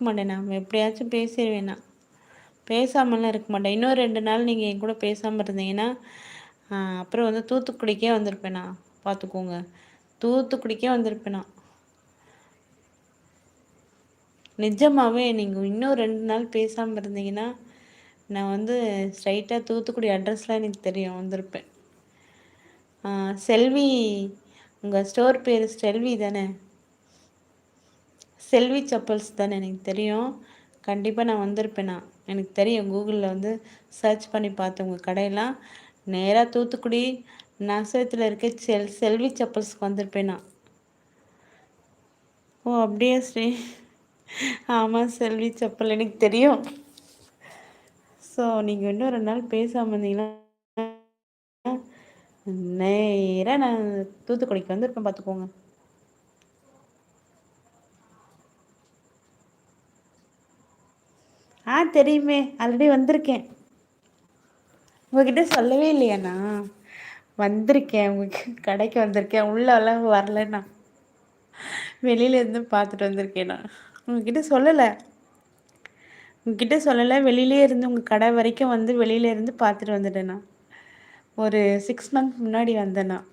மாட்டேன் நான். எப்படியாச்சும் பேசிருவேன் நான். பேசாமலாம் இருக்க மாட்டேன். இன்னும் 2 நாள் நீங்க என் கூட பேசாம இருந்தீங்கன்னா, அப்புறம் வந்து தூத்துக்குடிக்கே வந்திருப்பேன் நான். பார்த்துக்கோங்க. தூத்துக்குடிக்கே வந்திருப்பேன் நான். நிஜமாவே நீங்க இன்னும் 2 நாள் பேசாம இருந்தீங்கன்னா, நான் வந்து ஸ்ட்ரைட்டா தூத்துக்குடி அட்ரஸ்லாம் எனக்கு தெரியும். வந்திருப்பேன். செல்வி உங்க ஸ்டோர் பேரு செல்வி தானே? செல்வி செப்பல்ஸ் தானே? எனக்கு தெரியும். கண்டிப்பா நான் வந்திருப்பேன் நான். எனக்கு தெரியும். கூகுள்ல வந்து சர்ச் பண்ணி பார்த்தேன் உங்க கடையெல்லாம். நேரா தூத்துக்குடி நசரத்துல இருக்க செல்வி செப்பல்ஸ்க்கு வந்திருப்பேன் நான். ஓ! அப்படியா ஸ்ரீ? ஆமா செல்வி செப்பல் எனக்கு தெரியும். ஸோ நீங்க இன்னும் 2 நாள் பேசாம இருந்தீங்கன்னா, நேரா நான் தூத்துக்குடிக்கு வந்திருப்பேன் பார்த்துக்கோங்க. தெரியுமே. ஆல்ரெடி வந்திருக்கேன். உங்ககிட்ட சொல்லவே இல்லையா நான்? வந்திருக்கேன். உங்க கடைக்கு வந்திருக்கேன். உள்ளலாம் வரல நான். வெளியில இருந்து பார்த்துட்டு வந்திருக்கேன் நான். உங்ககிட்ட சொல்லல. உங்ககிட்ட சொல்லல. வெளியிலயே இருந்து உங்க கடை வரைக்கும் வந்து வெளியில இருந்து பார்த்துட்டு வந்துட்டேன் நான். ஒரு 6 மந்த் முன்னாடி வந்தேன் நான்.